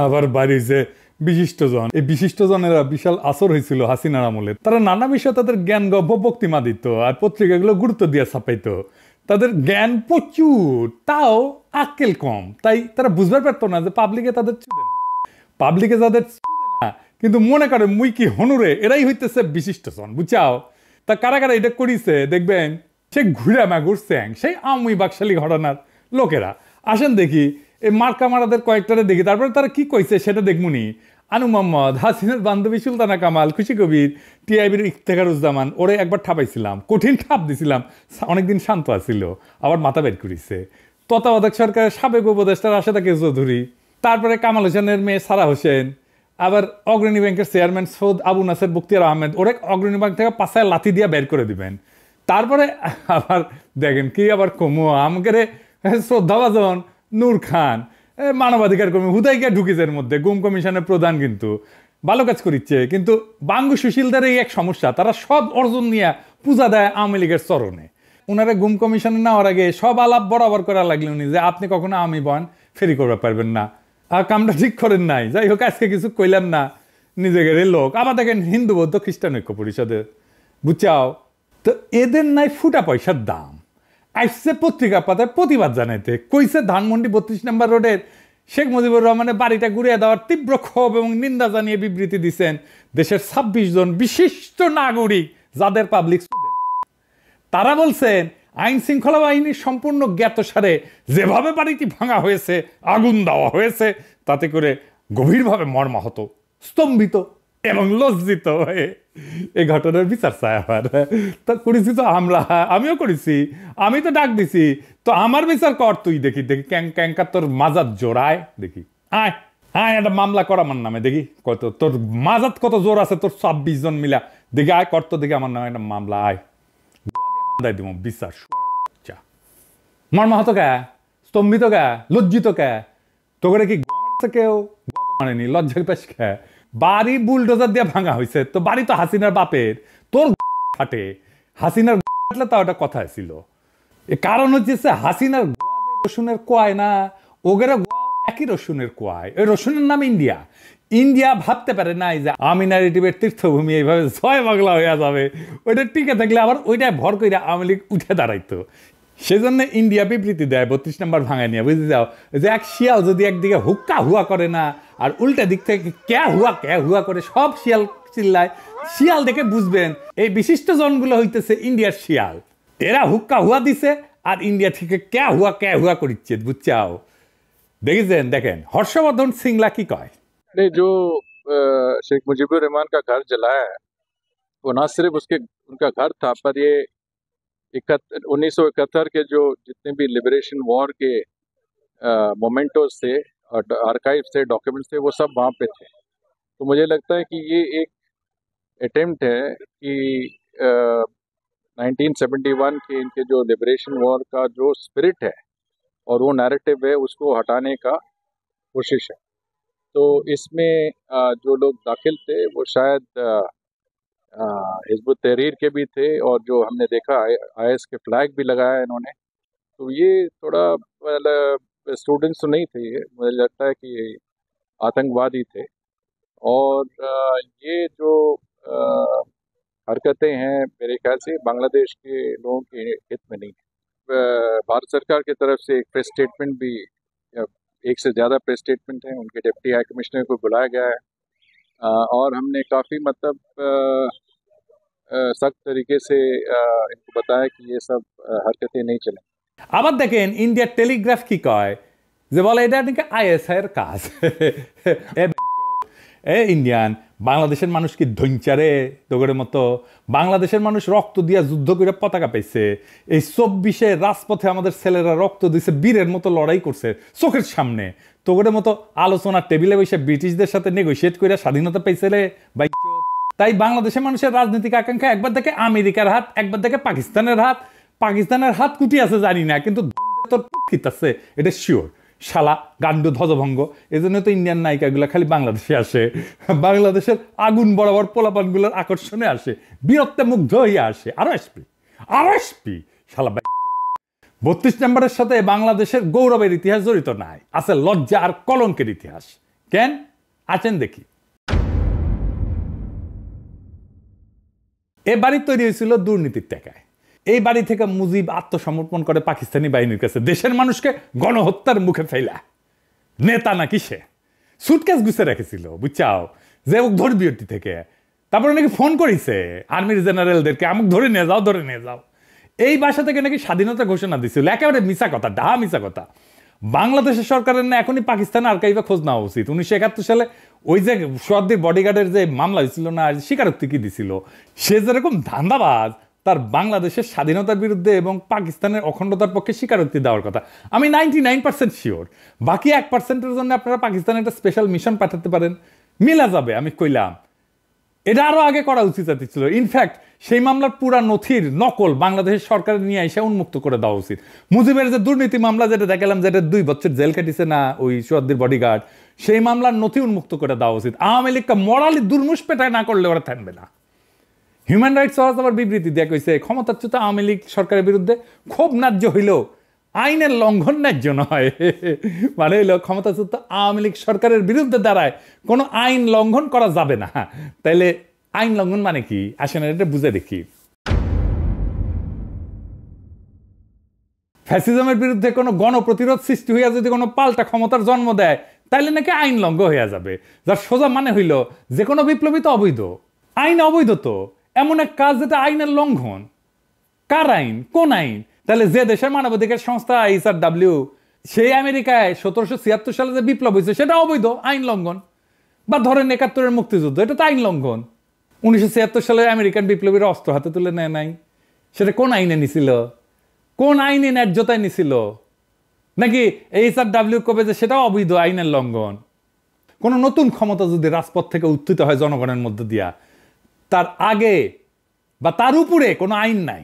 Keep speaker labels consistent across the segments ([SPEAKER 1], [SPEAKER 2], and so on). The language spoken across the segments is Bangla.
[SPEAKER 1] আবার বাড়িছে বিশিষ্টজন। এই বিশিষ্টজনেরা বিশাল আসর হয়েছিল হাসিনার আমলে। তারা নানা বিষয়ে তাদের জ্ঞান গব্য বক্তিমা দিত আর পত্রিকাগুলো গুরুত্ব দিয়ে ছাপাইতো। তাদের জ্ঞান প্রচুর, তাও আক্কেল কম, তাই তারা বুঝতে পারতো না যে পাবলিকে তাদের পাবলিকে যাদের না, কিন্তু মনে করে মুই কি হনুরে, এরাই হইতেছে বিশিষ্টজন, বুঝাও। তা কারা কারা এটা করিছে দেখবেন, সে ঘুরে ঘুরছে সেই আমি বাকশালী ঘটনার লোকেরা। আসেন দেখি এই মার্কা মারাদের কয়েকটারে দেখি, তারপরে তারা কি কইছে সেটা দেখমুনি। আনু মোহাম্মদ, হাসিনার বান্ধবী সুলতানা কামাল, খুশি কবির, টিআইবির ইফতেখারুজ্জামান, ওরে একবার ঠাপাইছিলাম, কঠিন ঠাপ দিছিলাম, অনেকদিন শান্ত আছিল, আবার মাথা বের করিছে। তত্ত্বাবধায়ক সরকারের সাবেক উপদেষ্টা রাশেদা চৌধুরী, তারপরে কামাল হোসেনের মেয়ে সারা হোসেন, আবার অগ্রণী ব্যাংকের চেয়ারম্যান সৌদ আবু নাসের বখতিয়ার আহমেদ, ওরে অগ্রণী ব্যাংক থেকে পাশায় লাথি দিয়ে বের করে দিবেন। তারপরে আবার দেখেন কি আবার কমু আমাকে শ্রদ্ধাভাজন নূর খান, মানবাধিকার কর্মী, হুদাইকা ঢুকিজের মধ্যে গুম কমিশনের প্রধান, কিন্তু ভালো কাজ করিচ্ছে। কিন্তু বাঙ্গু সুশীলদের এই এক সমস্যা, তারা সব অর্জন নিয়ে পূজা দেয় আওয়ামী লীগের চরণে। ওনারা গুম কমিশনে নেওয়ার আগে সব আলাপ বরাবর করা লাগলো নি যে আপনি কখনো আমি বন ফেরি করতে পারবেন না, আর কামটা ঠিক করেন নাই। যাই হোক, আজকে কিছু কইলাম না, নিজেদের লোক। আবার দেখেন হিন্দু বৌদ্ধ খ্রিস্টান ঐক্য পরিষদের, বুঝাও তো এদের নাই ফুটা পয়সার দাম। আসছে পত্রিকা পাতায় প্রতিবাদ জানাইতে, কইছে ধানমন্ডি 32 নম্বর রোডের শেখ মুজিবুর রহমানের বাড়িটা ঘুরিয়ে দেওয়ার তীব্র ক্ষোভ এবং নিন্দা জানিয়ে বিবৃতি দিচ্ছেন দেশের 26 জন বিশিষ্ট নাগরিক, যাদের পাবলিক তারা বলছেন আইন শৃঙ্খলা বাহিনীর সম্পূর্ণ জ্ঞাতসারে যেভাবে বাড়িটি ভাঙা হয়েছে, আগুন দেওয়া হয়েছে, তাতে করে গভীরভাবে মর্মাহত, স্তম্ভিত এবং লজ্জিত হয়ে এই ঘটনার বিচার চায়। আবার তা করেছি তো আমরা, আমিও করেছি, আমি তো ডাক দিছি, তো আমার বিচার কর তুই। দেখি দেখি ক্যাঙ্কা তোর মাজাত জোড়ায়, দেখি আয় আয় একটা মামলা কর আমার নামে, দেখি কত তোর মাজাত কত জোর আছে, তোর 26 জন মিলা, দেখি আয় কর তো, দেখি আমার নামে একটা মামলা, আয় দিব বিচার। মর্মাহত কে, স্তম্ভিত কে, লজ্জিত কে, তোকে কি কেউ মানেনি, লজ্জা পেশ কে? বাড়ি বুলডোজার দিয়ে ভাঙা হয়েছে, তো বাড়ি তো হাসিনার বাপের, তোর খাটে হাসিনার তাও একটা কথা ছিল। কারণ হচ্ছে হাসিনার রসুনের কোয়ায় না, ওগেরা একই রসুনের কোয়ায়, ওই রসুনের নাম ইন্ডিয়া। ইন্ডিয়া ভাবতে পারে নাই যে আমি ন্যারেটিভের তীর্থভূমি এইভাবে জয় বাংলা হয়ে যাবে, ওইটা টিকে থাকলে আবার ওইটাই ভর করে আওয়ামী লীগ উঠে দাঁড়াইতো। সেজন্য ইন্ডিয়া বিবৃতি দেয় 32 নম্বর ভাঙা নিয়ে, বুঝতে যাও যে এক শিয়াল যদি একদিকে হুক্কা হুয়া করে না, আর উল্টা দিক থেকে ক্যা হুয়া করে সব শিয়াল চিল্লায়, শিয়াল দেখে বুঝবেন এই বিশিষ্ট জনগুলো হইতেছে ইন্ডিয়ার শিয়াল। এরা হুক্কা হুয়া দিছে আর ইন্ডিয়া থেকে ক্যা হুয়া করিচ্ছে, বুঝছাও। দেখেছেন, দেখেন হর্ষবর্ধন সিংলা কি কয়।
[SPEAKER 2] जो शेख मुजीबुर रहमान का घर जलाया है, वो ना सिर्फ उनका घर था, पर ये 1971 के जो जितने भी लिबरेशन वॉर के मोमेंटोस थे और आर्काइव थे, डॉक्यूमेंट्स थे, वो सब वहाँ पे थे। तो मुझे लगता है कि ये एक अटेम्प्ट है कि 1971 के इनके जो लिबरेशन वॉर का जो स्पिरिट है और वो नैरेटिव है, उसको हटाने का कोशिश है। तो इसमें जो लोग दाखिल थे वो शायद हिज़्बुत तहरीर के भी थे, और जो हमने देखा IS के फ्लैग भी लगाया इन्होंने। तो ये थोड़ा मतलब स्टूडेंट्स तो नहीं थे, ये मुझे लगता है कि आतंकवादी थे। और ये जो हरकतें हैं मेरे ख्याल से बांग्लादेश के लोगों के हित में नहीं है। भारत सरकार की तरफ से एक प्रेस स्टेटमेंट भी, एक से ज़्यादा प्रेस स्टेटमेंट हैं, उनके डिप्टी हाई कमिश्नर को बुलाया गया है, और हमने काफ़ी मतलब सख्त तरीके से इनको बताया कि ये सब हरकतें नहीं चलें।
[SPEAKER 1] আবার দেখেন ইন্ডিয়ার টেলিগ্রাফ কি কয়, যে বলে এটা নাকি ISI এর কাজ। ইন্ডিয়ান বাংলাদেশের মানুষ কি ধৈঞ্চারে তোগের মতো? বাংলাদেশের মানুষ রক্ত দিয়া যুদ্ধ করে পতাকা পাইছে। এই 24-এ রাজপথে আমাদের ছেলেরা রক্ত দিছে, বীরের মতো লড়াই করছে চোখের সামনে। তোগের মতো আলোচনার টেবিলে বসে ব্রিটিশদের সাথে নেগোশিয়েট করে স্বাধীনতা পাইছে রে ভাই। তাই বাংলাদেশের মানুষের রাজনৈতিক আকাঙ্ক্ষা একবার দেখে আমেরিকার হাত, একবার দেখে পাকিস্তানের হাত। পাকিস্তানের হাত কুটি আছে জানি না, কিন্তু তোর পুটকিত আছে এটা শিওর। শালা গান্ডু ধ্বজভঙ্গ। এই জন্য তো ইন্ডিয়ান নায়িকাগুলো খালি বাংলাদেশে আসে, বাংলাদেশের আগুন বরাবর পোলাপানগুলোর আকর্ষণে আসে, বীরত্বে মুগ্ধ হইয়া আসে। আরো আসবি শালা। 32 নম্বরের সাথে বাংলাদেশের গৌরবের ইতিহাস জড়িত নাই, আছে লজ্জা আর কলঙ্কের ইতিহাস। কেন আছেন দেখি। এ বাড়ি তৈরি হয়েছিল দুর্নীতির টাকায়। এই বাড়ি থেকে মুজিব আত্মসমর্পণ করে পাকিস্তানি বাহিনীর কাছে, দেশের মানুষকে গণহত্যার মুখে ফেলা। নেতা নাকি সে সুটকেস গুছে রেখেছিল বুঝছাও, যে ও ধরবি থেকে। তারপরে নাকি ফোন করেছে আর্মির জেনারেলদেরকে, আমাকে ধরে নিয়ে যাও, ধরে নিয়ে যাও। এই বাসা থেকে নাকি স্বাধীনতা ঘোষণা দিছিল। একেবারে মিছা কথা, ডাহা মিছা কথা। বাংলাদেশের সরকারের না এখনই পাকিস্তানের আর্কাইভে খোঁজ নেওয়া উচিত। 1971 সালে ওই যে সোহাদ্দির বডিগার্ডের যে মামলা হয়েছিল না, স্বীকারোক্তি কি দিছিল, সে যেরকম ধান্দাবাজ, তার বাংলাদেশের স্বাধীনতার বিরুদ্ধে এবং পাকিস্তানের অখণ্ডতার পক্ষে স্বীকারোক্তি দেওয়ার কথা। আমি 99% শিওর। বাকি 1%-এর জন্য আপনারা পাকিস্তানে একটা স্পেশাল মিশন পাঠাতে পারেন, মিলা যাবে। আমি কইলাম এটা আরো আগে করা উচিত ছিল। ইনফ্যাক্ট সেই মামলার পুরা নথির নকল বাংলাদেশের সরকার নিয়ে এসে উন্মুক্ত করে দেওয়া উচিত। মুজিবের যে দুর্নীতি মামলা যেটা দেখালাম, যেটা 2 বছর জেল কাটিছে না ওই সোহাদ্দির বডিগার্ড, সেই মামলার নথি উন্মুক্ত করে দেওয়া উচিত। আওয়ামী লীগকে মরালি দুর্মুষ পেটায় না করলে ওরা থাকবে না। হিউম্যান রাইটস ওয়াচ আবার বিবৃতি দেয়া কইছে, ক্ষমতাচ্যুত আওয়ামী লীগ সরকারের বিরুদ্ধে ক্ষোভ ন্যায্য হইলেও আইনের লঙ্ঘন ন্যায্য নয়। মানে হইল ক্ষমতাচ্যুত আওয়ামী লীগ সরকারের বিরুদ্ধে দাঁড়ায় কোনো আইন লঙ্ঘন করা যাবে না। তাইলে আইন লঙ্ঘন মানে কি আসেন এটা বুঝে দেখি। ফ্যাসিজমের বিরুদ্ধে কোনো গণপ্রতিরোধ সৃষ্টি হইয়া যদি কোনো পাল্টা ক্ষমতার জন্ম দেয়, তাইলে নাকি আইন লঙ্ঘন হইয়া যাবে। যার সোজা মানে হইল যে কোনো বিপ্লবী তো অবৈধ, আইন অবৈধ। তো এমন এক কাজ যেটা আইনের লঙ্ঘন, কার আইন, কোন আইন? তাহলে যে দেশের মানবাধিকার সংস্থা HRW, সেই আমেরিকায় 1776 সালে যে বিপ্লব হয়েছে সেটা অবৈধ, আইন লঙ্ঘন। বা ধরেন 71-এর মুক্তিযুদ্ধ, এটা তো আইন লঙ্ঘন। 1976 সালে আমেরিকান বিপ্লবীরা অস্ত্র হাতে তুলে নেয় নাই, সেটা কোন আইনে নিছিল? কোন আইনে ন্যায্যতায় নিছিল? নাকি HRW কবে যে সেটাও অবৈধ, আইনের লঙ্ঘন? কোন নতুন ক্ষমতা যদি রাজপথ থেকে উত্থিত হয় জনগণের মধ্য দিয়া, তার আগে বা তার উপরে কোনো আইন নাই,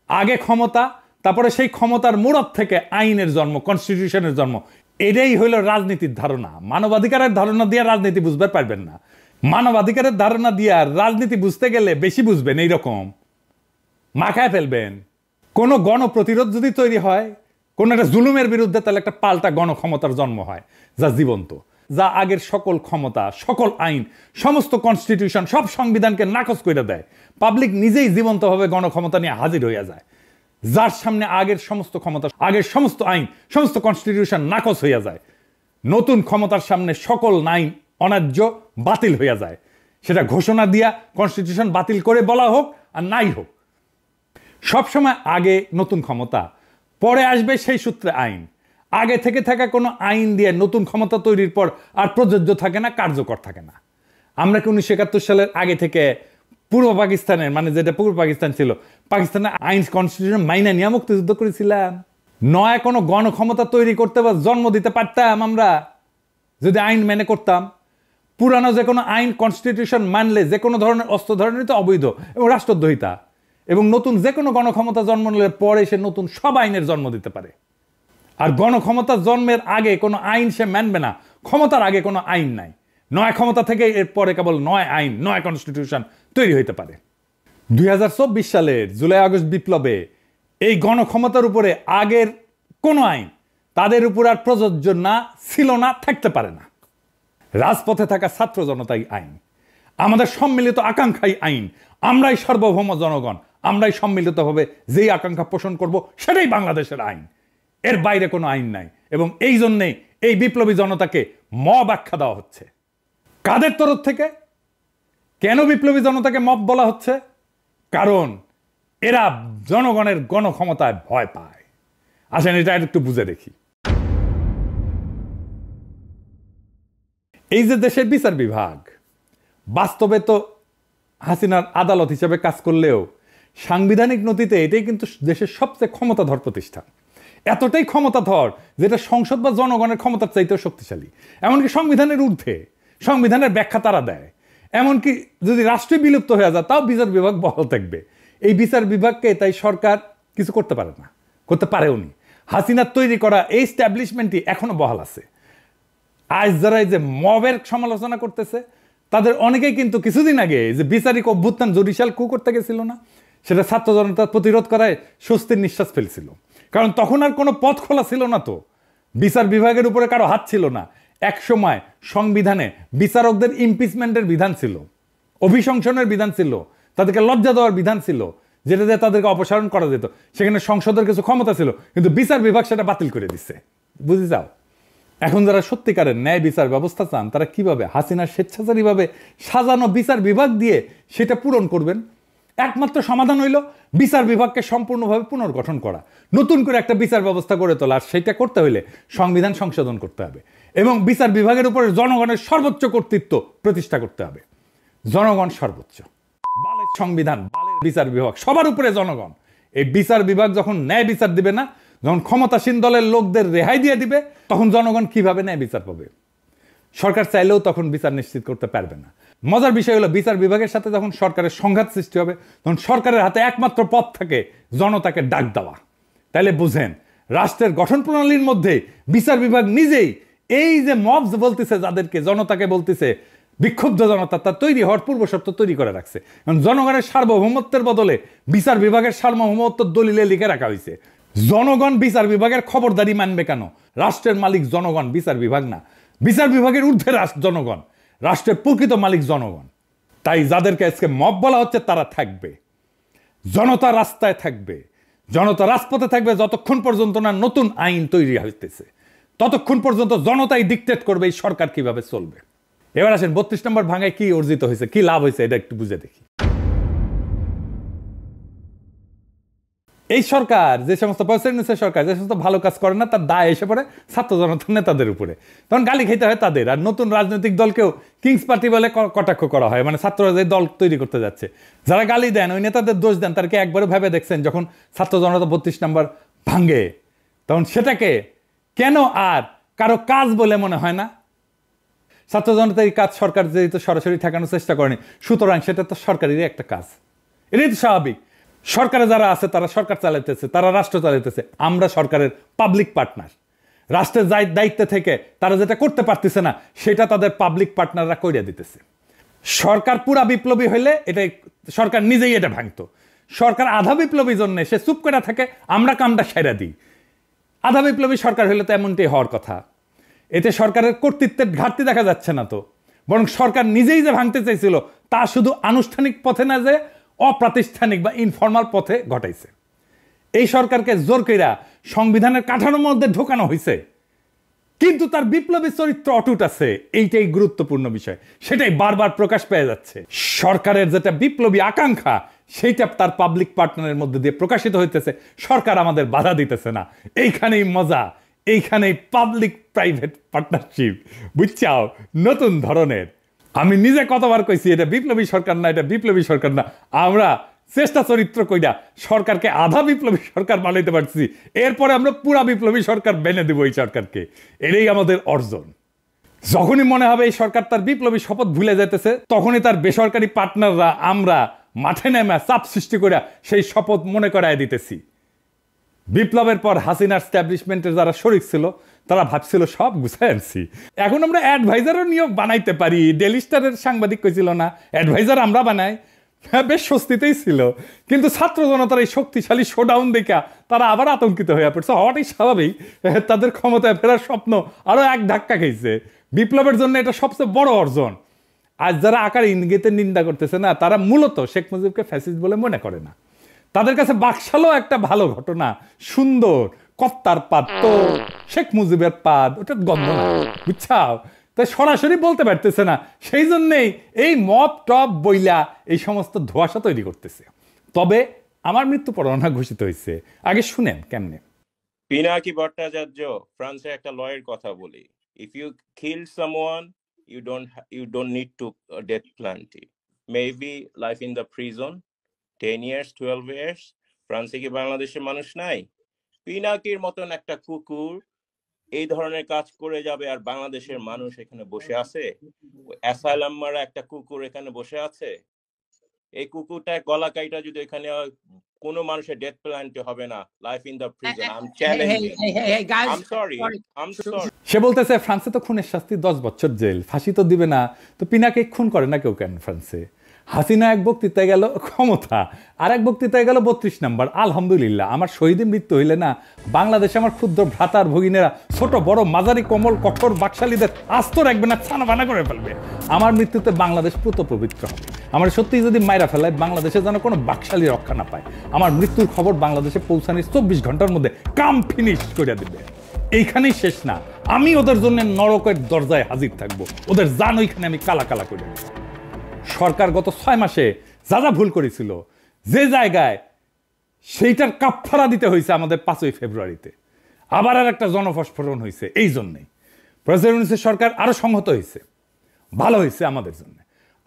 [SPEAKER 1] আগে ক্ষমতা, তারপরে সেই ক্ষমতার মূরত থেকে আইনের জন্ম, কনস্টিটিউশনের জন্ম। এটাই হইল রাজনীতির ধারণা। মানবাধিকারের ধারণা দিয়ে রাজনীতি বুঝতে পারবেন না। মানবাধিকারের ধারণা দিয়ে রাজনীতি বুঝতে গেলে বেশি বুঝবেন, এইরকম মাখায় ফেলবেন। কোনো গণপ্রতিরোধ যদি তৈরি হয় কোন একটা জুলুমের বিরুদ্ধে, তাহলে একটা পাল্টা গণক্ষমতার জন্ম হয়, যা জীবন্ত, যা আগের সকল ক্ষমতা, সকল আইন, সমস্ত কনস্টিটিউশন, সব সংবিধানকে নাকচ করে দেয়। পাবলিক নিজেই জীবন্তভাবে গণক্ষমতা নিয়ে হাজির হইয়া যায়, যার সামনে আগের সমস্ত ক্ষমতা, আগের সমস্ত আইন, সমস্ত কনস্টিটিউশন নাকচ হইয়া যায়। নতুন ক্ষমতার সামনে সকল আইন অন্যায্য, বাতিল হইয়া যায়। সেটা ঘোষণা দিয়া কনস্টিটিউশন বাতিল করে বলা হোক আর নাই হোক, সবসময় আগে নতুন ক্ষমতা, পরে আসবে সেই সূত্রে আইন। আগে থেকে থাকা কোনো আইন দিয়ে নতুন ক্ষমতা তৈরির পর আর প্রযোজ্য থাকে না, কার্যকর থাকে না। আমরা কি 1971 সালের আগে থেকে পূর্ব পাকিস্তানের, মানে যেটা পূর্ব পাকিস্তান ছিল, পাকিস্তানের আইন কনস্টিটিউশন মাইনা নিয়ে মুক্তিযুদ্ধ করেছিলাম? নয় কোনো গণক্ষমতা তৈরি করতে বা জন্ম দিতে পারতাম আমরা যদি আইন মেনে করতাম? পুরানো যে কোনো আইন কনস্টিটিউশন মানলে যে কোনো ধরনের অস্ত্র ধরনের তো অবৈধ এবং রাষ্ট্রদ্রোহিতা। এবং নতুন যে কোনো গণক্ষমতা জন্ম নিলে পরে সে নতুন সব আইনের জন্ম দিতে পারে। আর গণক্ষমতা জন্মের আগে কোনো আইন সে মানবে না, ক্ষমতার আগে কোনো আইন নাই। নয় ক্ষমতা থেকে এরপরে কেবল নয় আইন, নয় কনস্টিটিউশন তৈরি হইতে পারে। 2024 সালের জুলাই আগস্ট বিপ্লবে এই গণক্ষমতার উপরে আগের কোনো আইন তাদের উপর আর প্রযোজ্য না, ছিল না, থাকতে পারে না। রাজপথে থাকা ছাত্র জনতাই আইন, আমাদের সম্মিলিত আকাঙ্ক্ষাই আইন। আমরাই সার্বভৌম জনগণ, আমরাই সম্মিলিতভাবে যেই আকাঙ্ক্ষা পোষণ করব সেটাই বাংলাদেশের আইন। এর বাইরে কোনো আইন নাই। এবং এই জন্যেই এই বিপ্লবী জনতাকে মব আখ্যা দেওয়া হচ্ছে। কাদের তরফ থেকে? কেন বিপ্লবী জনতাকে মব বলা হচ্ছে? কারণ এরা জনগণের গণক্ষমতায় ভয় পায়। আসেন এটা একটু বুঝে দেখি। এই যে দেশের বিচার বিভাগ, বাস্তবে তো হাসিনার আদালত হিসেবে কাজ করলেও সাংবিধানিক নথিতে এটাই কিন্তু দেশের সবচেয়ে ক্ষমতাধর প্রতিষ্ঠান। এতটাই ক্ষমতাধর যেটা সংসদ বা জনগণের ক্ষমতার চাইতেও শক্তিশালী। এমনকি সংবিধানের ঊর্ধ্বে, সংবিধানের ব্যাখ্যা তারা দেয়। এমনকি যদি রাষ্ট্রই বিলুপ্ত হয়ে যায় তাও বিচার বিভাগ বহাল থাকবে। এই বিচার বিভাগকে তাই সরকার কিছু করতে পারে না, করতে পারেও নি। হাসিনার তৈরি করা এই স্ট্যাবলিশমেন্টই এখনো বহাল আছে। আজ যারা এই যে মবের সমালোচনা করতেছে তাদের অনেকেই কিন্তু কিছুদিন আগে যে বিচারিক অভ্যুত্থান জুডিশিয়াল কু করতে গেছিল না, সেটা ছাত্র জনতা প্রতিরোধ করায় স্বস্তির নিঃশ্বাস ফেলছিল। কারণ তখন আর কোনো পথ খোলা ছিল না, তো বিচার বিভাগের উপরে কারো হাত ছিল না। এক সময় সংবিধানে বিচারকদের ইমপিচমেন্টের বিধান ছিল, অভিশংসনের বিধান ছিল, তাদেরকে লজ্জা দেওয়ার বিধান ছিল, যেটা দিয়ে তাদেরকে অপসারণ করা যেত। সেখানে সংসদের কিছু ক্ষমতা ছিল, কিন্তু বিচার বিভাগ সেটা বাতিল করে দিচ্ছে। বুঝে যাও, এখন যারা সত্যিকারের ন্যায় বিচার ব্যবস্থা চান তারা কিভাবে হাসিনার স্বেচ্ছাচারীভাবে সাজানো বিচার বিভাগ দিয়ে সেটা পূরণ করবেন? একমাত্র সমাধান হইল বিচার বিভাগকে সম্পূর্ণভাবে পুনর্গঠন করা, নতুন করে একটা বিচার ব্যবস্থা গড়ে তোলা। আর সেটা করতে হইলে সংবিধান সংশোধন করতে হবে এবং বিচার বিভাগের উপরে জনগণের সর্বোচ্চ কর্তৃত্ব প্রতিষ্ঠা করতে হবে। জনগণ সর্বোচ্চ, বালের সংবিধান, বালের বিচার বিভাগ, সবার উপরে জনগণ। এই বিচার বিভাগ যখন ন্যায় বিচার দিবে না, যখন ক্ষমতাসীন দলের লোকদের রেহাই দিয়ে দিবে, তখন জনগণ কিভাবে ন্যায় বিচার পাবে? সরকার চাইলেও তখন বিচার নিশ্চিত করতে পারবে না। মজার বিষয় হলো বিচার বিভাগের সাথে যখন সরকারের সংঘাত সৃষ্টি হবে, তখন সরকারের হাতে একমাত্র পথ থাকে জনতাকে ডাক দেওয়া। তাইলে বুঝেন, রাষ্ট্রের গঠন প্রণালীর মধ্যে বিচার বিভাগ নিজেই এই যে মবস বলতেছে, যাদেরকে জনতাকে বলতেছে বিক্ষুব্ধ জনতা, তা তৈরি হওয়ার পূর্ব শর্ত তৈরি করে রাখছে। জনগণের সার্বভৌমত্বের বদলে বিচার বিভাগের সার্বভৌমত্ব দলিলে লিখে রাখা হয়েছে। জনগণ বিচার বিভাগের খবরদারি মানবে কেন? রাষ্ট্রের মালিক জনগণ, বিচার বিভাগ না। বিচার বিভাগের ঊর্ধ্বে জনগণ, রাষ্ট্রের প্রকৃত মালিক জনগণ। তাই যাদেরকে আজকে মব বলা হচ্ছে তারা থাকবে, জনতা রাস্তায় থাকবে, জনতা রাজপথে থাকবে যতক্ষণ পর্যন্ত না নতুন আইন তৈরি হইতেছে, ততক্ষণ পর্যন্ত জনতাই ডিকটেট করবে এই সরকার কিভাবে চলবে। এবার আসেন 32 নম্বর ভাঙায় কি অর্জিত হয়েছে, কি লাভ হয়েছে, এটা একটু বুঝে দেখি। এই সরকার, যে সমস্ত সরকার যে সমস্ত ভালো কাজ করে না, তার দায় এসে পড়ে ছাত্র জনতার নেতাদের উপরে। তখন গালি খেতে হয় তাদের। আর নতুন রাজনৈতিক দলকেও কিংস পার্টি বলে কটাক্ষ করা হয়, মানে ছাত্ররা যে দল তৈরি করতে যাচ্ছে, যারা গালি দেন ওই নেতাদের দোষ দেন। তারকে একবারও ভেবে দেখছেন যখন ছাত্র জনতা 32 নম্বর ভাঙে, তখন সেটাকে কেন আর কারো কাজ বলে মনে হয় না? ছাত্র জনতার এই কাজ সরকার যেহেতু সরাসরি ঠেকানোর চেষ্টা করেনি, সুতরাং সেটা তো সরকারেরই একটা কাজ। এটাই তো স্বাভাবিক। সরকারে যারা আছে তারা সরকার চালাইতেছে, তারা রাষ্ট্র চালাইতেছে, আমরা সরকারের পাবলিক পার্টনার। রাষ্ট্রের দায়িত্বে থেকে তারা যেটা করতে পারতেছে না, সেটা তাদের পাবলিক পার্টনাররা কইরা দিতেছে। সরকার পুরা বিপ্লবী হইলে এটা সরকার নিজেই এটা ভাঙতো। সরকার আধা বিপ্লবী জন্য সে চুপ করে থাকে, আমরা কামটা সেরা দিই। আধা বিপ্লবী সরকার হইলে তো এমনটাই হওয়ার কথা। এতে সরকারের কর্তৃত্বের ঘাটতি দেখা যাচ্ছে না তো, বরং সরকার নিজেই যে ভাঙতে চাইছিল তা শুধু আনুষ্ঠানিক পথে না, যে অপ্রাতিষ্ঠানিক বা ইনফর্মাল পথে ঘটাইছে। এই সরকারকে জোর কইরা সংবিধানের কাঠামোর মধ্যে ঢোকানো হয়েছে, কিন্তু তার বিপ্লবী চরিত্র অটুট আছে। এইটাই গুরুত্বপূর্ণ বিষয়, সেটাই বারবার প্রকাশ পেয়ে যাচ্ছে। সরকারের যেটা বিপ্লবী আকাঙ্ক্ষা, সেইটা তার পাবলিক পার্টনারের মধ্যে দিয়ে প্রকাশিত হইতেছে। সরকার আমাদের বাধা দিতেছে না। এইখানেই মজা, এইখানেই পাবলিক প্রাইভেট পার্টনারশিপ, বুঝছাও, নতুন ধরনের। আমি নিজে কতবার কইছি এটা বিপ্লবী সরকার না, এটা বিপ্লবী সরকার না। আমরা চেষ্টা চরিত্র কইরা সরকারকে আধা বিপ্লবী সরকার বানাইতে পারছি, এরপরে আমরা পুরা বিপ্লবী সরকার বেনে দেবো এই সরকারকে। এটাই আমাদের অর্জন। যখনই মনে হবে এই সরকার তার বিপ্লবী শপথ ভুলে যেতেছে, তখনই তার বেসরকারি পার্টনাররা আমরা মাঠে নেমে চাপ সৃষ্টি করে সেই শপথ মনে করায় দিতেছি। বিপ্লবের পর হাসিনার স্ট্যাবলিশমেন্টের যারা শরিক ছিল তারা ভাবছিল সব গুছায় আনছি, এখন আমরা অ্যাডভাইজারও নিয়োগ বানাইতে পারি। ডেলি স্টারের সাংবাদিক কইছিল না, অ্যাডভাইজার আমরা বানাই। হ্যাঁ, বেশ স্বস্তিতেই ছিল। কিন্তু ছাত্র জনতার এই শক্তিশালী শোডাউন দেখা তারা আবার আতঙ্কিত হয়ে পড়ছে। হওয়াটাই স্বাভাবিক, তাদের ক্ষমতায় ফেরার স্বপ্ন আরো এক ধাক্কা খেয়েছে। বিপ্লবের জন্য এটা সবচেয়ে বড় অর্জন। আজ যারা আকার ইঙ্গিতে নিন্দা করতেছে না, তারা মূলত শেখ মুজিবকে ফ্যাসিস্ট বলে মনে করে না। তাদের কাছে বাকশালও একটা ভালো ঘটনা, সুন্দর। কত্তার পাদ তো শেখ মুজিবের পাদ, ওটা গন্ধ না, বুঝছাও? তাই সরাসরি বলতে পারতেছে না, সেই জন্যেই এই মব টপ বইলা এই সমস্ত ধোঁয়াশা তৈরি করতেছে। তবে আমার মৃত্যু পরোয়ানা ঘোষিত হয়েছে, আগে শুনেন কেমনে।
[SPEAKER 3] পিনাকি ভট্টাচার্য, ফ্রান্সের একটা লয়ের কথা বলি। If you kill someone, you don't need to death penalty. Maybe life in the prison, 10 years, 12 years. ফ্রান্সে কি বাংলাদেশের মানুষ নাই? পিনাকির মতন একটা কুকুর এই ধরনের কাজ করে যাবে, আর বাংলাদেশের মানুষ এখানে বসে আছে? অ্যাসাইলাম মারা একটা কুকুর এখানে বসে আছে। এই কুকুরটার গলা কাইটা যদি এখানে কোন মানুষের ডেথ পেনাল্টি হবে না, life in the prison. I am challenging. I am sorry.
[SPEAKER 1] সে বলতেছে ফ্রান্সে তো খুনের শাস্তি 10 বছর জেল, ফাঁসি তো দিবে না, তো পিনাকে খুন করে না কেউ কেন ফ্রান্সে? হাসিনা এক বক্তৃতায় গেল ক্ষমতা, আর এক বক্তৃতায় গেল 32 নম্বর। আলহামদুলিল্লাহ, আমার শহীদের মৃত্যু হইলে না বাংলাদেশে আমার ক্ষুদ্র ভ্রাতার ভগিনেরা ছোট বড় মাঝারি কোমল কঠোর বাকশালীদের আস্ত রাখবে না, ছানা বানা করে ফেলবে। আমার মৃত্যুতে বাংলাদেশ পুত পবিত্র হবে। আমার সত্যিই যদি মাইরা ফেলায় বাংলাদেশে যেন কোনো বাকশালী রক্ষা না পায়। আমার মৃত্যুর খবর বাংলাদেশে পৌঁছানোর 24 ঘন্টার মধ্যে কাম ফিনিশ করে দিবে। এইখানেই শেষ না, আমি ওদের জন্য নরকের দরজায় হাজির থাকবো, ওদের জান ওইখানে আমি কালা কালা করে দেবো। সরকার গত 6 মাসে যা যা ভুল করেছিল যে জায়গায়, সেইটার কাফফারা দিতে হয়েছে আমাদের 5ই ফেব্রুয়ারিতে। আবার আর একটা জনফস্ফোরণ হয়েছে। এই জন্যেই প্রেসিডেন্ট সরকার আরো সংহত হয়েছে, ভালো হয়েছে আমাদের জন্য।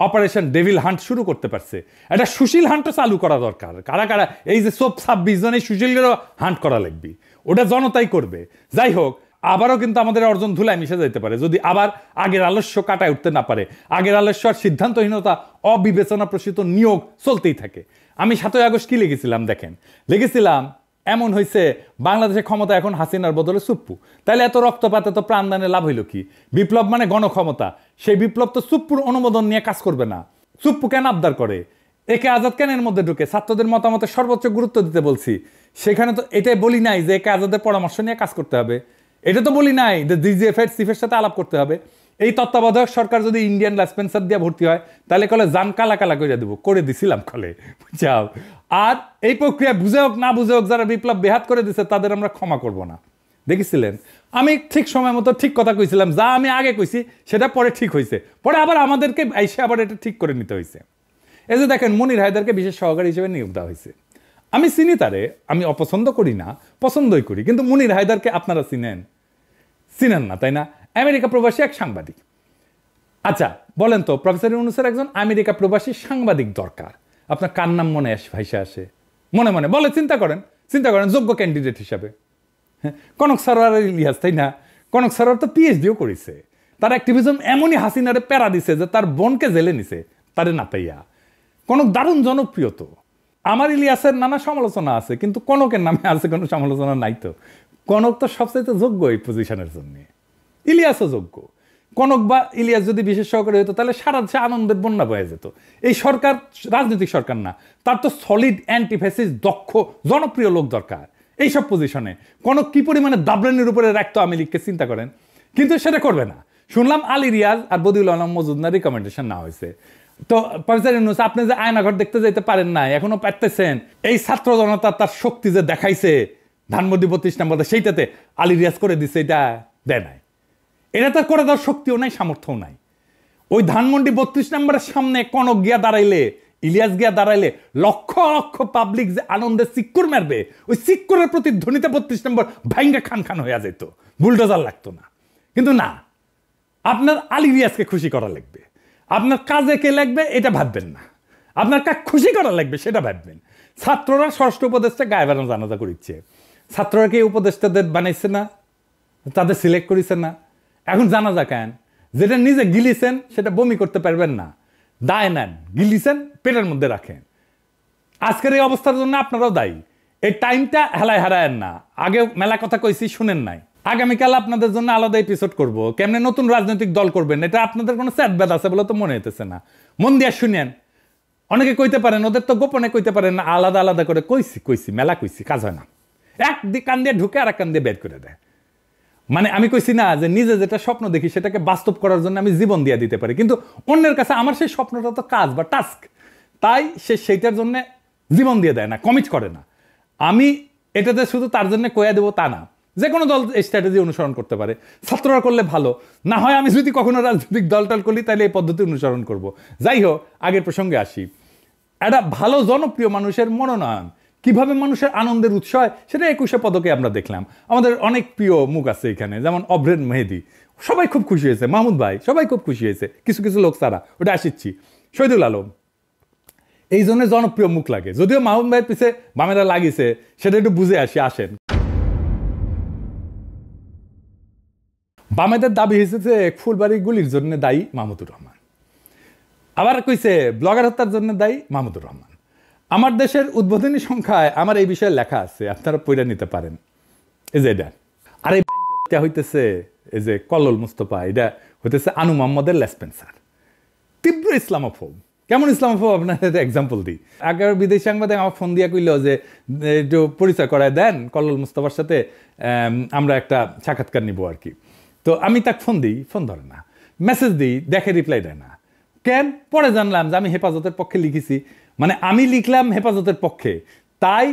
[SPEAKER 1] অপারেশন ডেভিল হান্ট শুরু করতে পারছে। একটা সুশীল হান্টও চালু করা দরকার। কারা কারা এই যে সব 26 জন এই সুশীলেরও হান্ট করা লাগবে, ওটা জনতাই করবে। যাই হোক, আবারও কিন্তু আমাদের অর্জন ধুলায় মিশে যেতে পারে যদি আবার আগের আলস্য কাটায় উঠতে না পারে। আগের আলস্য আর সিদ্ধান্তহীনতা, অবিবেচনা প্রসূত নিয়োগ চলতেই থাকে। আমি 7ই আগস্ট কি লিখেছিলাম দেখেন, লিখেছিলাম এমন হয়েছে বাংলাদেশের ক্ষমতা এখন হাসিনার বদলে সুপ্পু। তাহলে এত রক্তপাত এত প্রাণদানে লাভ হইল কি? বিপ্লব মানে গণক্ষমতা, সেই বিপ্লব তো সুপ্পুর অনুমোদন নিয়ে কাজ করবে না। সুপ্পু কেন আবদার করে? একে আজাদ কেন এর মধ্যে ঢুকে? ছাত্রদের মতামতে সর্বোচ্চ গুরুত্ব দিতে বলছি। সেখানে তো এটাই বলি নাই যে একে আজাদের পরামর্শ নিয়ে কাজ করতে হবে। এটা তো বলি নাই যে ডিজিএফের চিফের সাথে আলাপ করতে হবে। এই তত্ত্বাবধায়ক সরকার যদি ইন্ডিয়ান লাইসপেন্সার দিয়ে ভর্তি হয় তাহলে কলে জান কালা কালা করে দেবো, করে দিছিলাম কলে, বুঝাও। আর এই প্রক্রিয়া বুঝে হোক না বুঝে হোক যারা বিপ্লব বেহাত করে দিচ্ছে তাদের আমরা ক্ষমা করব না। দেখেছিলেন আমি ঠিক সময় মতো ঠিক কথা কইছিলাম, যা আমি আগে কইছি সেটা পরে ঠিক হয়েছে, পরে আবার আমাদেরকে এসে আবার এটা ঠিক করে নিতে হয়েছে। এই যে দেখেন মনির হায়দারকে বিশেষ সহকারী হিসেবে নিয়োগ দেওয়া হয়েছে। আমি চিনি তারে, আমি অপছন্দ করি না, পছন্দই করি, কিন্তু মনির হায়দারকে আপনারা চিনেন না তাই না? আমেরিকা প্রবাসী এক সাংবাদিক। আচ্ছা বলেন তো, প্রফেসর ইউনূসের একজন আমেরিকা প্রবাসী সাংবাদিক দরকার, আপনার কার নাম মনে ভাইসা আসে? মনে মনে বলে চিন্তা করেন যোগ্য ক্যান্ডিডেট হিসাবে। হ্যাঁ, কনক সরোয়ার ইলিয়াস, তাই না? কনক সরোয়ার তো পিএইচডিও করেছে। তার অ্যাক্টিভিজম এমনই হাসিনারে প্যারা দিছে যে তার বোনকে জেলে নিছে তারে না পাইয়া। কনক দারুণ জনপ্রিয় তো। আমার ইলিয়াসের নানা সমালোচনা আছে, কিন্তু কনকের নামে আছে কোনো সমালোচনা নাই তো। কনক তো সবচাইতে যোগ্য এই পজিশনের জন্য, ইলিয়াসও যোগ্য। কনক বা ইলিয়াস যদি বিশেষ সহকারী হতো তাহলে সারা দেশে আনন্দের বন্যা বয়ে যেত। এই সরকার রাজনৈতিক সরকার না, তার তো সলিড অ্যান্টিফেসিস দক্ষ জনপ্রিয় লোক দরকার এইসব পজিশনে। কনক কি পরিমাণে দাবরানির উপরে রাখতো আওয়ামী লীগকে চিন্তা করেন, কিন্তু সেটা করবে না। শুনলাম আলী রিয়াজ আর বদিউল আলম মজুমদার রিকমেন্ডেশন না হয়েছে। তো প্রফেসর ইউনূস, আপনি যে আয়নাঘর দেখতে যেতে পারেন না, এখনো পারতেছেন। এই ছাত্র জনতা তার শক্তি যে দেখাইছে ধানমন্ডি 32 নম্বরে, সেইটাতে আলী রিয়াজ করে দিছে, এটা দেয় নাই। এটা তার করে দেওয়ার শক্তিও নাই, সামর্থ্যও নাই। ওই ধানমন্ডি 32 নম্বরের সামনে কনক গিয়া দাঁড়াইলে, ইলিয়াস গিয়া দাঁড়াইলে লক্ষ লক্ষ পাবলিক যে আনন্দে চিক্কুর মারবে, ওই চিক্কুরের প্রতিধ্বনিতে 32 নম্বর ভাইঙ্গা খান খান হইয়া যেত, বুলডোজার লাগতো না। কিন্তু না, আপনার আলী রিয়াজকে খুশি করা লাগবে, আপনার কাজে কে লাগবে এটা ভাববেন না, আপনার কাজ খুশি করা লাগবে সেটা ভাববেন। ছাত্ররা ষষ্ঠ উপদেষ্টা গায়ে বানানো জানাজা করিচ্ছে। ছাত্ররা কি উপদেষ্টাদের বানাইছে না? তাদের সিলেক্ট করেছে না? এখন জানাজা কেন? যেটা নিজে গিলিছেন সেটা বমি করতে পারবেন না, দায় নেন, গিলিছেন পেটের মধ্যে রাখেন। আজকের এই অবস্থার জন্য আপনারাও দায়ী। এই টাইমটা হেলায় হারায়েন না। আগে মেলা কথা কইছি, শুনেন নাই। আগামীকাল আপনাদের জন্য আলাদা এপিসোড করব, কেমনে নতুন রাজনৈতিক দল করবেন। এটা আপনাদের কোনো স্যাটব্যাড আছে বলে তো মনে হইতেছে না। মন দিয়া শুনেন। অনেকে কইতে পারেন, ওদের তো গোপনে কইতে পারেন না, আলাদা আলাদা করে কইছি মেলা কইছি, কাজ হয় না। এক কান দিয়ে ঢুকে আর এক কান দিয়ে বের করে দেয়। মানে আমি কইছি না যে নিজে যেটা স্বপ্ন দেখি সেটাকে বাস্তব করার জন্য আমি জীবন দিয়ে দিতে পারি, কিন্তু অন্যের কাছে আমার সেই স্বপ্নটা তো কাজ বা টাস্ক, তাই সে সেইটার জন্য জীবন দিয়ে দেয় না, কমিট করে না। আমি এটাতে শুধু তার জন্য কয়া দেবো তা না, যে কোনো দল এই স্ট্র্যাটেজি অনুসরণ করতে পারে। ছাত্ররা করলে ভালো, না হয় আমি যদি কখনো রাজনৈতিক দলটাল করি তাহলে এই পদ্ধতি অনুসরণ করব। যাই হোক, আগের প্রসঙ্গে আসি। একটা ভালো জনপ্রিয় মানুষের মনোনয়ন কিভাবে মানুষের আনন্দের উৎস হয় সেটা 21শে পদকে আমরা দেখলাম। আমাদের অনেক প্রিয় মুখ আছে এখানে, যেমন অভ্রেন মেহেদি, সবাই খুব খুশি হয়েছে। মাহমুদ ভাই, সবাই খুব খুশি হয়েছে, কিছু কিছু লোক ছাড়া, ওটা আসিচ্ছি। শহীদুল আলম, এই জন্য জনপ্রিয় মুখ লাগে। যদিও মাহমুদ ভাইয়ের পিছে বামেরা লাগিয়েছে, সেটা একটু বুঝে আসেন। বামেদের দাবি হয়েছে যে ফুলবাড়ি গুলির জন্য দায়ী মাহমুদুর রহমান, আবার কইছে ব্লগার হত্যার জন্য দায়ী মাহমুদুর রহমান। আমার দেশের উদ্বোধনী সংখ্যায় আমার এই বিষয়ে লেখা আছে, আপনারা পড়ে নিতে পারেন। এই যে এটা, আর এটা হইতেছে এই যে কল্লোল মুস্তফা, এটা হইতেছে আনু মোহাম্মদের লেসপেন্সার, তীব্র ইসলামোফোব। কেমন ইসলামোফোব আপনার এক্সাম্পল দিই। আগের বিদেশি সাংবাদিক আমার ফোন দিয়া কইল যে একটু পরিচয় করায় দেন কল্লোল মুস্তাফার সাথে, আমরা একটা সাক্ষাৎকার নিব আর কি। তো আমি তাকে ফোন দিই, ফোন ধরে না, মেসেজ দিই, দেখে রিপ্লাই দেয় না। কেন? পরে জানলাম যে আমি হেফাজতের পক্ষে লিখেছি, মানে আমি লিখলাম হেফাজতের পক্ষে, তাই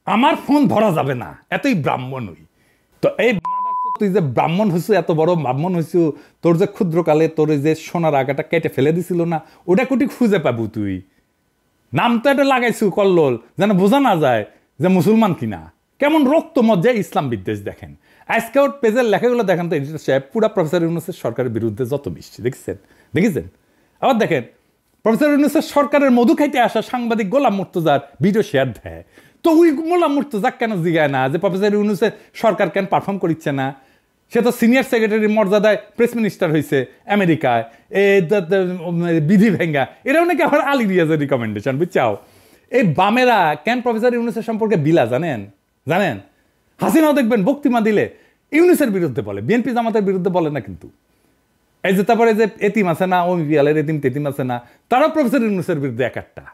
[SPEAKER 1] আমার ফোন ধরা যাবে না, এতই ব্রাহ্মণ হই। তো এই তুই যে ব্রাহ্মণ হইছু, এত বড় ব্রাহ্মণ হইছু, তোর যে ক্ষুদ্রকালে তোর যে সোনার আগাটা কেটে ফেলে দিছিল না, ওটা কুটি খুঁজে পাবো তুই? নাম তো এটা লাগাইছু কল্লোল, যেন বোঝা না যায় যে মুসলমান কিনা। কেমন রক্ত মজ্জায় ইসলাম বিদ্বেষ দেখেন। আজকে ওর পেজের লেখাগুলো দেখেন তো, এডিটর সাহেব পুরা প্রফেসর ইউনূসের সরকারের বিরুদ্ধে যত বৃষ্টি দেখেছেন। আবার দেখেন প্রফেসর ইউনূসের সরকারের মধু খাইতে আসা সাংবাদিক গোলাম মুর্তজার ভিডিও শেয়ার দেয়, তো ওই গোলাম মুর্তজা কেন জিগায় না যে প্রফেসর ইউনূসের সরকার কেন পারফর্ম করিচ্ছে না? সে তো সিনিয়র সেক্রেটারি মর্যাদায় প্রেস মিনিস্টার হয়েছে আমেরিকায়, বিধি ভেঙ্গা, এরাও নাকি আমার আলী রিয়াজের রিকমেন্ডেশন, বুঝছাও? এই বামেরা কেন প্রফেসর ইউনূসের সম্পর্কে বিলা জানেন? হাসিনাও দেখবেন বক্তৃতা দিলে ইউনূসের বিরুদ্ধে বলে, বিএনপি জামাতের বিরুদ্ধে বলে না। কিন্তু এই যে তারপরে যে এতিম আছে না, ওমিপিয়ালের এতিম তেতিম আছে না, তারাও প্রফেসর ইউনূসের বিরুদ্ধে এক একটা,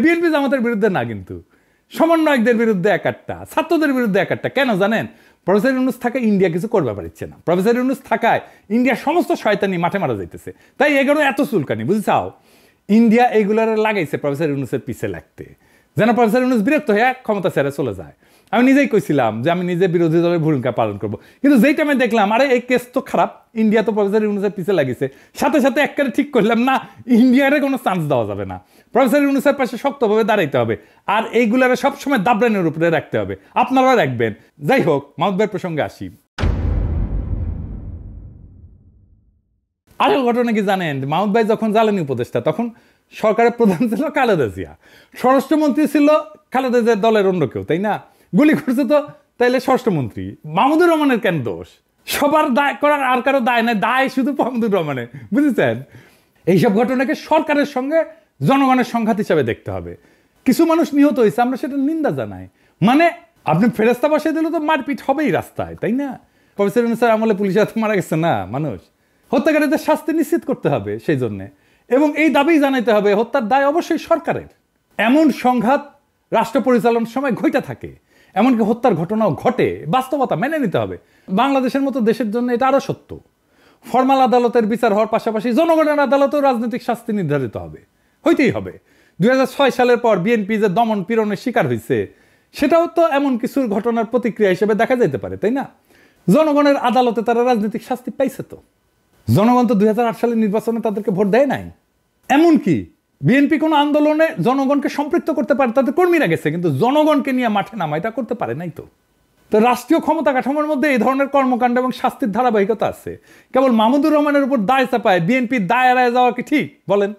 [SPEAKER 1] বিএনপি জামাতের বিরুদ্ধে না, কিন্তু সমন্বয়কদের বিরুদ্ধে এক একটা, ছাত্রদের বিরুদ্ধে এক একটা। কেন জানেন? প্রফেসর ইউনূস থাকায় ইন্ডিয়া কিছু করবে পারছে না, প্রফেসর ইউনূস থাকায় ইন্ডিয়া সমস্ত শয়তানি মাঠে মারা যাইতেছে, তাই এগুলো এত চুলকানি, বুঝছাও? ইন্ডিয়া এইগুলার লাগাইছে প্রফেসর ইউনূসের পিছে লাগতে, যেন প্রফেসর ইউনূস বিরক্ত হয়ে ক্ষমতা ছেড়ে চলে যায়। আমি নিজেই কইছিলাম যে আমি নিজে বিরোধী দলের ভূমিকা পালন করবো, কিন্তু যেই টাইমে দেখলাম আরে এই কেস তো খারাপ, ইন্ডিয়া তো প্রফেসর ইউনূসের পিছে লাগিয়েছে, সাথে সাথে একবারে ঠিক করলাম না, ইন্ডিয়ারে কোনো চান্স দেওয়া যাবে না, প্রফেসর ইউনূসের পাশে শক্তভাবে দাঁড়াইতে হবে, আর এইগুলারে সবসময় দাবরানের উপরে রাখতে হবে। আপনারাও রাখবেন। যাই হোক, মাহমুদ ভাইয়ের প্রসঙ্গে আসি। আরেক ঘটনা কি জানেন? মাহমুদ ভাই যখন জ্বালানি উপদেষ্টা, তখন সরকারের প্রধান ছিল খালেদা জিয়া, স্বরাষ্ট্রমন্ত্রী ছিল খালেদা জিয়ার দলের অন্য কেউ, তাই না? গুলি করছে তো তাইলে স্বরাষ্ট্রমন্ত্রী। মাহমুদুর রহমানের কেন দোষ? সবার দায় করার আর কারো দায় নাই, দায় শুধু মাহমুদুর রহমানের, বুঝেছেন? এইসব ঘটনাকে সরকারের সঙ্গে জনগণের সংঘাত হিসাবে দেখতে হবে। কিছু মানুষ নিহত হয়েছে, আমরা সেটা নিন্দা জানাই, মানে আপনি ফেরেস্তা বসিয়ে দিলে তো মারপিট হবেই রাস্তায়, তাই না? প্রফেসর ইউনূসের আমলে পুলিশের হাতে মারা গেছে না মানুষ, হত্যাকারীদের শাস্তি নিশ্চিত করতে হবে সেই জন্যে, এবং এই দাবি জানাইতে হবে হত্যার দায় অবশ্যই সরকারের। এমন সংঘাত রাষ্ট্র পরিচালনার সময় ঘটে থাকে, এমনকি হত্যার ঘটনাও ঘটে, বাস্তবতা মেনে নিতে হবে। বাংলাদেশের মতো দেশের জন্য এটা আরো সত্য। ফরমাল আদালতের বিচার হওয়ার পাশাপাশি জনগণের আদালতেও রাজনৈতিক শাস্তি নির্ধারিত হবে, হইতেই হবে। 2006 সালের পর বিএনপি যে দমন পীড়নের শিকার হয়েছে, সেটাও তো এমন কিছু ঘটনার প্রতিক্রিয়া হিসেবে দেখা যেতে পারে, তাই না? জনগণের আদালতে তারা রাজনৈতিক শাস্তি পাইছে তো। জনগণ তো 2008 সালের নির্বাচনে তাদেরকে ভোট দেয় নাই। এমনকি বিএনপি কোনো আন্দোলনে জনগণকে সম্পৃক্ত করতে পারে, তাদের কর্মীরা গেছে, কিন্তু জনগণকে নিয়ে মাঠে নামা এটা করতে পারে নাই তো। তো রাষ্ট্রীয় ক্ষমতা কাঠামোর মধ্যে এই ধরনের কর্মকাণ্ড এবং শাস্তির ধারাবাহিকতা আছে। কেবল মাহমুদুর রহমানের উপর দায় চাপায় বিএনপি দায় এড়ায় যাওয়া কি ঠিক বলেন?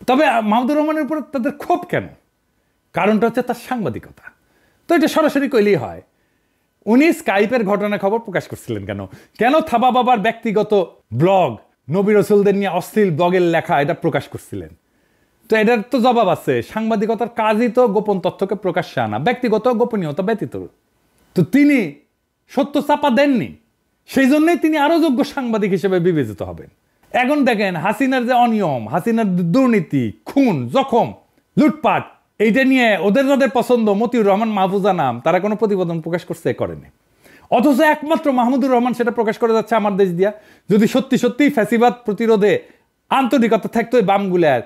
[SPEAKER 1] তবে মাহমুদুর রহমানের উপর তাদের ক্ষোভ কেন? কারণটা হচ্ছে তার সাংবাদিকতা। তো এটা সরাসরি কইলেই হয়। উনি স্কাইপের ঘটনা খবর প্রকাশ করছিলেন কেন? কেন থাবা বাবার ব্যক্তিগত ব্লগ, নবী রাসূলদের নিয়ে অশ্লীল ব্লগের লেখা এটা প্রকাশ করছিলেন? তো এটার তো জবাব আছে। সাংবাদিকতার কাজই তো গোপন তথ্যকে প্রকাশ্যে আনা, ব্যক্তিগত গোপনীয়তা ব্যতীত। তো তিনি সত্য চাপা দেননি, সেই জন্যই তিনি আরো যোগ্য সাংবাদিক হিসেবে বিবেচিত হবেন। এখন দেখেন হাসিনার যে অনিয়ম, হাসিনার দুর্নীতি, খুন, জখম, লুটপাট, এইটা নিয়ে ওদের যাদের পছন্দ, মতিউর রহমান, মাহফুজা নাম, তারা কোনো প্রতিবেদন প্রকাশ করছে? করেনি। অথচ একমাত্র মাহমুদুর রহমান সেটা প্রকাশ করে যাচ্ছে আমার দেশ দিয়া। যদি সত্যি সত্যি ফ্যাসিবাদ প্রতিরোধে আন্তরিকতা থাকতো এই বামগুলার,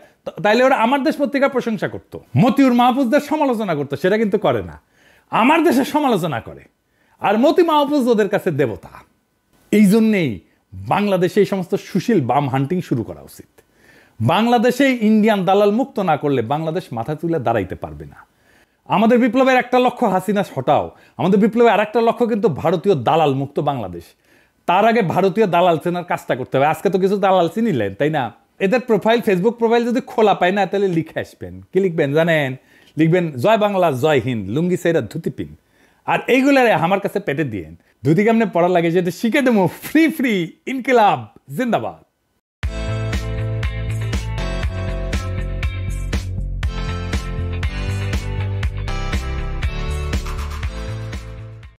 [SPEAKER 1] তাইলে ওরা আমার দেশ পত্রিকার প্রশংসা করতো, মতিউর মাহফুজদের সমালোচনা করতো। সেটা কিন্তু করে না, আমার দেশের সমালোচনা করে। আর মতি মাহফুজ ওদের কাছে দেবতা। এই জন্যেই বাংলাদেশে এই সমস্ত সুশীল বাম হান্টিং শুরু করা উচিত। বাংলাদেশে ইন্ডিয়ান দালাল মুক্ত না করলে বাংলাদেশ মাথা তুলে দাঁড়াইতে পারবে না। আমাদের বিপ্লবের একটা লক্ষ্য হাসিনা হটাও, আমাদের বিপ্লবের আর একটা লক্ষ্য কিন্তু ভারতীয় দালাল মুক্ত বাংলাদেশ। তার আগে ভারতীয় দালাল চেনার কাজটা করতে হবে। আজকে তো কিছু দালাল চিনিলেন, তাই না? এদের প্রোফাইল, ফেসবুক প্রোফাইল যদি খোলা পায় না, তাহলে লিখে আসবেন। কি লিখবেন জানেন? লিখবেন জয় বাংলা, জয় হিন্দ, লুঙ্গি সেরা ধুতি পিন। আর এইগুলারে আমার কাছে পেটে দিয়েন। ধুতি কেমনে পড়া লাগে সেটা শিখে দেবো। ফ্রি ফ্রি ইনকিলাব জিন্দাবাদ।